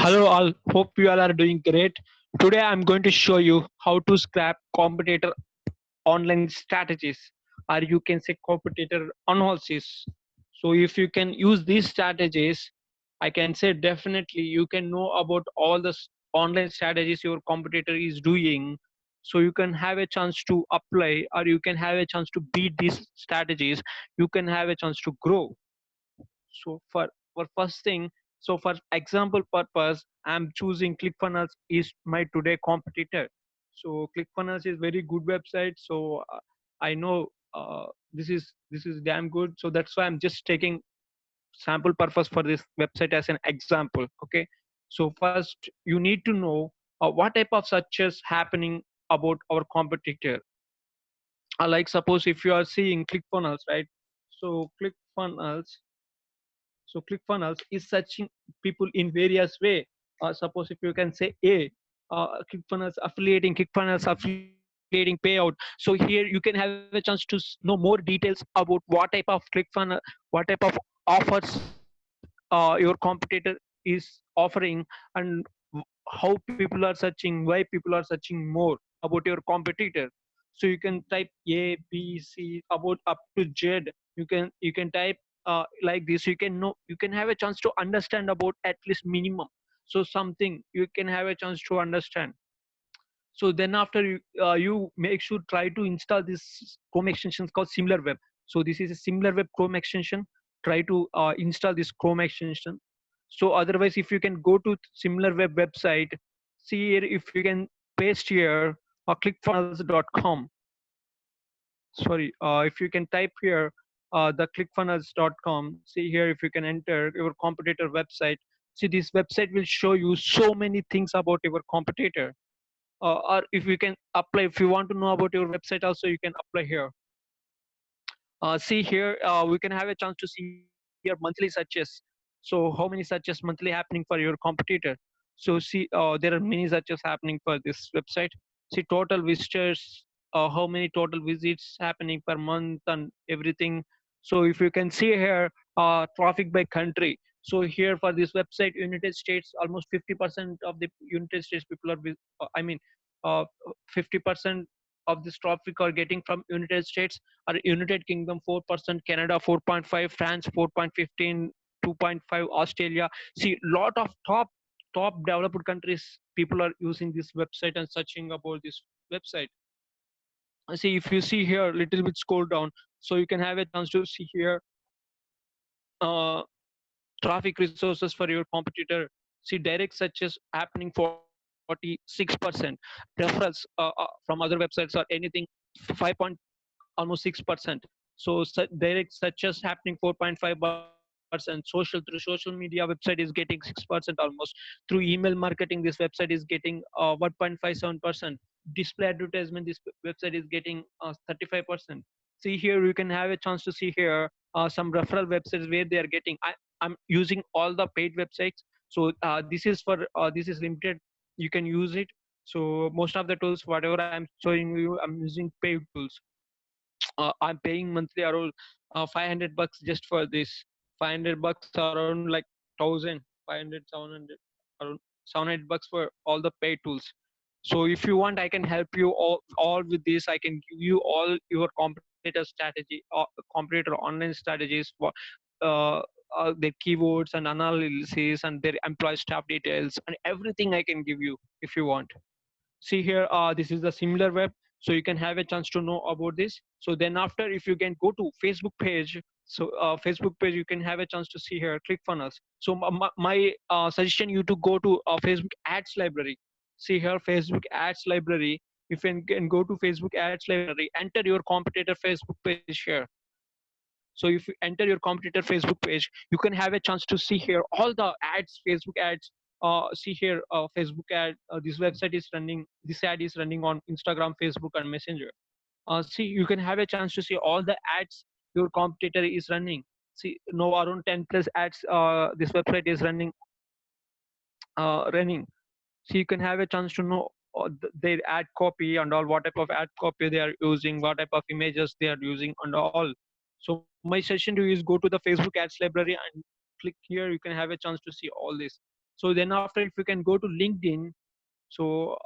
Hello all, hope you all are doing great. Today I'm going to show you how to scrap competitor online strategies, or you can say competitor analysis. So if you can use these strategies, I can say definitely you can know about all the online strategies your competitor is doing. So you can have a chance to apply, or you can have a chance to beat these strategies. You can have a chance to grow. So for first thing, so for example purpose, I'm choosing ClickFunnels is my today competitor. So ClickFunnels is very good website. So I know this is damn good. So that's why I'm just taking sample purpose for this website as an example. Okay. So first you need to know what type of searches happening about our competitor. Like suppose if you are seeing ClickFunnels, right? So ClickFunnels is searching people in various way. Suppose if you can say A, ClickFunnels affiliating payout. So here you can have a chance to know more details about what type of ClickFunnel, what type of offers your competitor is offering, and how people are searching, why people are searching more about your competitor. So you can type A, B, C, about up to Z. You can type like this. You can have a chance to understand about at least minimum. So something you can have a chance to understand. So then after you make sure try to install this Chrome extension called SimilarWeb. So this is a SimilarWeb Chrome extension. Try to install this Chrome extension. So otherwise, if you can go to SimilarWeb website, see here if you can paste here clickfunnels.com. Sorry, if you can type here the clickfunnels.com. See here if you can enter your competitor website. See, this website will show you so many things about your competitor. Or if you can apply, if you want to know about your website also, you can apply here. See here we can have a chance to see your monthly searches. So how many searches monthly happening for your competitor. So see there are many searches happening for this website. See total visitors, how many total visits happening per month and everything. So if you can see here traffic by country. So here for this website, United States, almost 50% of the United States people are I mean uh, 50% of this traffic are getting from United States, or United Kingdom 4%, Canada 4.5, France 4.15, 2.5, Australia. See, lot of top developed countries people are using this website and searching about this website. See, if you see here, little bit scroll down, so you can have a chance to see here uh, traffic resources for your competitor. See, direct searches happening 46%, referrals from other websites or anything 5 point almost 6%. So direct searches happening 4.5%. Social through social media website is getting 6% almost. Through email marketing, this website is getting 1.57%. Display advertisement, this website is getting 35%. See here, you can have a chance to see here some referral websites where they are getting. I'm using all the paid websites. So this is limited. You can use it. So most of the tools, whatever I'm showing you, I'm using paid tools. I'm paying monthly around $500 just for this. $500 around like 1,500, 700, around 700 bucks for all the paid tools. So if you want, I can help you all with this. I can give you all your competitor strategy, competitor online strategies for uh, their keywords and analysis and their employee staff details and everything I can give you if you want. See here this is the similar web. So you can have a chance to know about this. So then after, if you can go to Facebook page. So Facebook page, you can have a chance to see here ClickFunnels. So my suggestion you to go to Facebook ads library. See here Facebook ads library. If you can go to Facebook ads library, enter your competitor Facebook page here. So if you enter your competitor Facebook page, you can have a chance to see here all the ads, Facebook ads. See here, Facebook ad. This website is running. This ad is running on Instagram, Facebook, and Messenger. See, you can have a chance to see all the ads your competitor is running. See, no, around 10 plus ads. This website is running. So you can have a chance to know their ad copy and all, what type of ad copy they are using, what type of images they are using and all. So my suggestion to you is go to the Facebook ads library and click here. You can have a chance to see all this. So then after, if you can go to LinkedIn, so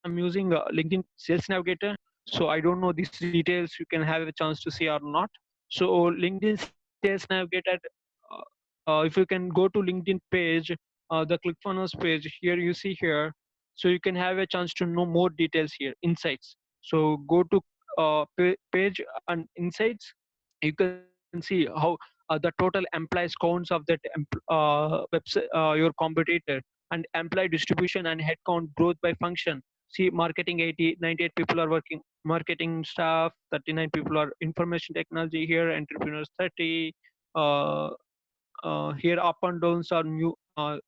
I'm using LinkedIn Sales Navigator. So I don't know these details you can have a chance to see or not. So LinkedIn Sales Navigator, uh, if you can go to LinkedIn page, the ClickFunnels page, here you see here, so you can have a chance to know more details here, insights. So go to page and insights. You can see how the total employees counts of that website, your competitor, and employee distribution and headcount growth by function. See, marketing 80, 98 people are working, marketing staff 39 people are information technology here, entrepreneurs 30. uh, Here up and downs are new.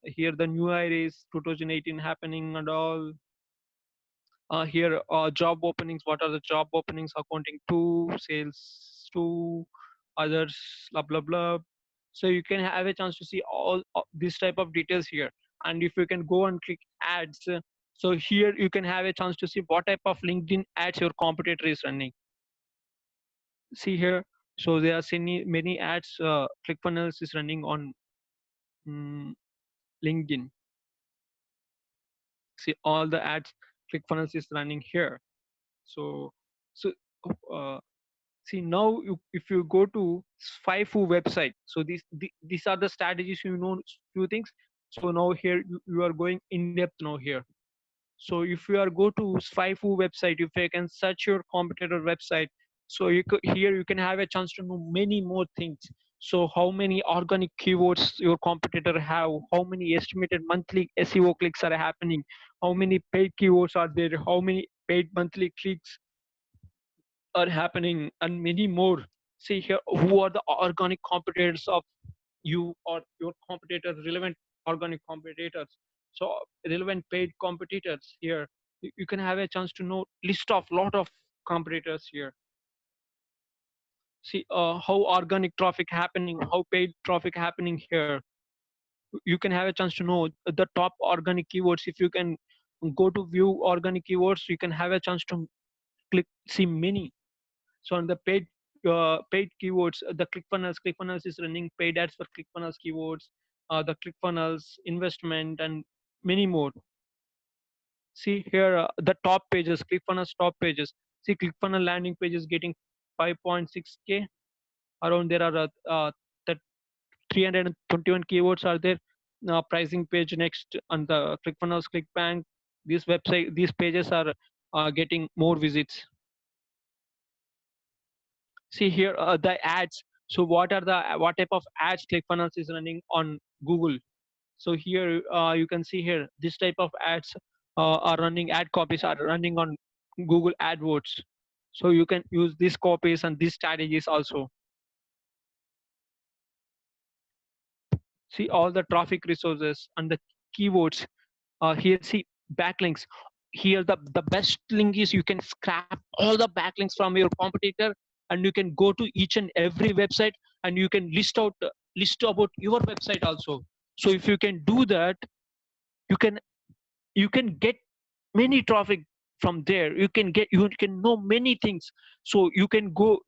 Here the new year is 2018 happening and all. Here job openings, what are the job openings, accounting 2, sales 2, others, blah blah blah. So you can have a chance to see all this type of details here. And if you can go and click ads, so here you can have a chance to see what type of LinkedIn ads your competitor is running. See here, so there are many ads ClickFunnels is running on mm, LinkedIn. See all the ads ClickFunnels is running here. So uh, see now, if you go to SpyFu website, so these are the strategies, few things. So now here you are going in depth now here. So if you are go to SpyFu website, if you can search your competitor website, so here you can have a chance to know many more things. So how many organic keywords your competitor have, how many estimated monthly SEO clicks are happening, how many paid keywords are there, how many paid monthly clicks are happening, and many more. See here, who are the organic competitors of you or your competitors, relevant organic competitors. So relevant paid competitors here. You can have a chance to know list of lot of competitors here. See how organic traffic happening, how paid traffic happening here. You can have a chance to know the top organic keywords. If you can go to view organic keywords, you can have a chance to click see many. So on the paid keywords, the ClickFunnels is running paid ads for ClickFunnels keywords, the ClickFunnels investment, and many more. See here, the top pages, ClickFunnels top pages. See, ClickFunnels landing pages getting 5.6K. Around there are the 321 keywords are there. Pricing page next on the ClickFunnels, ClickBank. These pages are getting more visits. See here, the ads. So what type of ads ClickFunnels is running on Google? So here you can see here this type of ads are running, ad copies are running on Google AdWords. So you can use these copies and these strategies also. See all the traffic resources and the keywords. Here see backlinks. Here the best link is you can scrap all the backlinks from your competitor, and you can go to each and every website, and you can list about your website also. So if you can do that, you can get many traffic from there. You can know many things. So you can go,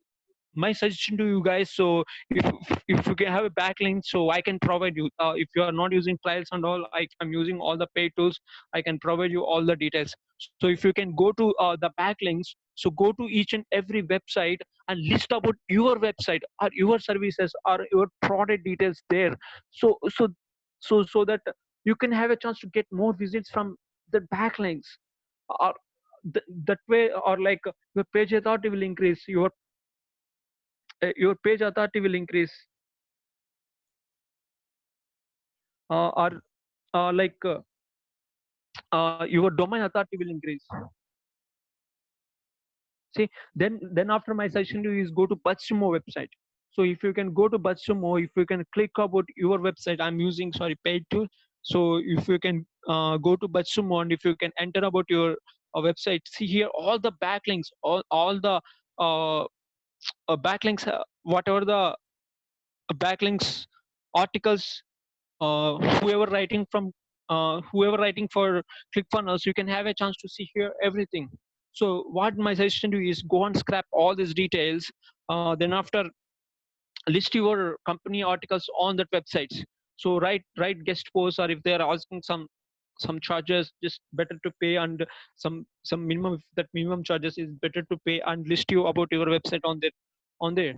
my suggestion to you guys. So if you can have a backlink, so I can provide you, if you are not using trials and all, I'm using all the paid tools. I can provide you all the details. So if you can go to the backlinks, so go to each and every website and list about your website or your services or your product details there. So that you can have a chance to get more visits from the backlinks. Or that way, or like your page authority will increase, your page authority will increase, or like your domain authority will increase. See, then after my session, you is go to BuzzSumo website. So if you can go to BuzzSumo, if you can click about your website, I'm using, sorry, paid tool. So if you can go to BuzzSumo, and if you can enter about your website, see here all the backlinks, all the uh, backlinks, whatever the backlinks articles, whoever writing from whoever writing for ClickFunnels, you can have a chance to see here everything. So what my suggestion to you is go and scrap all these details. Then after, list your company articles on that websites. So write guest posts, or if they are asking some charges, just better to pay, and some minimum, if that minimum charges is better to pay, and list you about your website on there.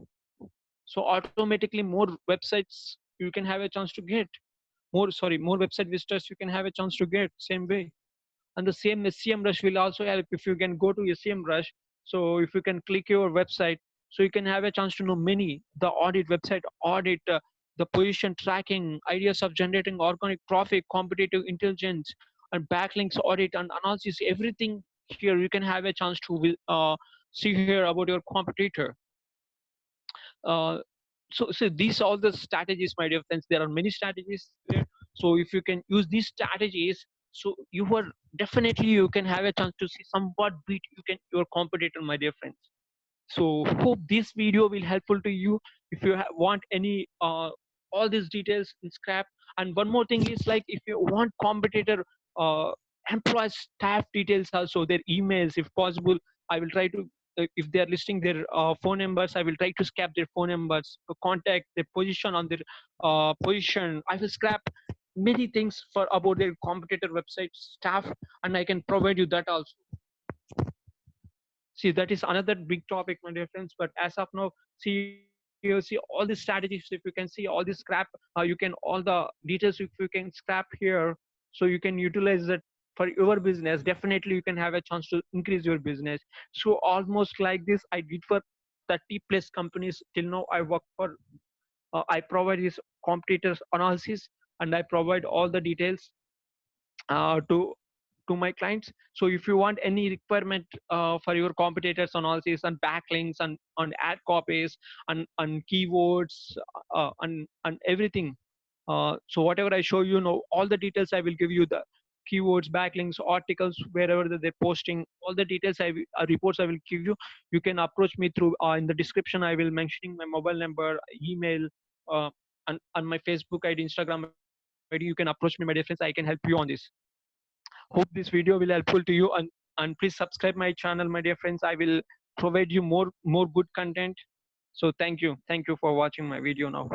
So automatically more websites you can have a chance to get, more website visitors you can have a chance to get same way. And the same SEMrush will also help if you can go to SEMrush. So if you can click your website, so you can have a chance to know many the audit, website audit, the position tracking, ideas of generating organic traffic, competitive intelligence, and backlinks audit and analysis. Everything here you can have a chance to see here about your competitor. uh, so these all the strategies, my dear friends. There are many strategies there. So if you can use these strategies, so you are definitely you can have a chance to see somewhat beat you can your competitor, my dear friends. So hope this video will helpful to you. If you want any all these details in scrap. And one more thing is, like, if you want competitor uh, employee staff details also, their emails if possible, I will try to, if they are listing their phone numbers, I will try to scrap their phone numbers, contact their position on their position. I will scrap many things for about their competitor website staff, and I can provide you that also. See, that is another big topic, my dear friends. But as of now, see all these strategies. If you can see all this scrap, you can all the details. If you can scrap here, so you can utilize that for your business. Definitely, you can have a chance to increase your business. So almost like this, I did for 30 plus companies till now. I work for. I provide this competitors analysis, and I provide all the details to my clients. So if you want any requirement for your competitors analysis and backlinks and on ad copies and keywords and everything, so whatever I show you know all the details, I will give you the keywords, backlinks, articles, wherever that they're posting, all the details reports I will give you. You can approach me through in the description. I will mentioning my mobile number, email, uh, and my Facebook ID, Instagram ID. You can approach me, my dear friends. I can help you on this. Hope this video will helpful to you, and please subscribe my channel, my dear friends. I will provide you more good content. So thank you for watching my video now.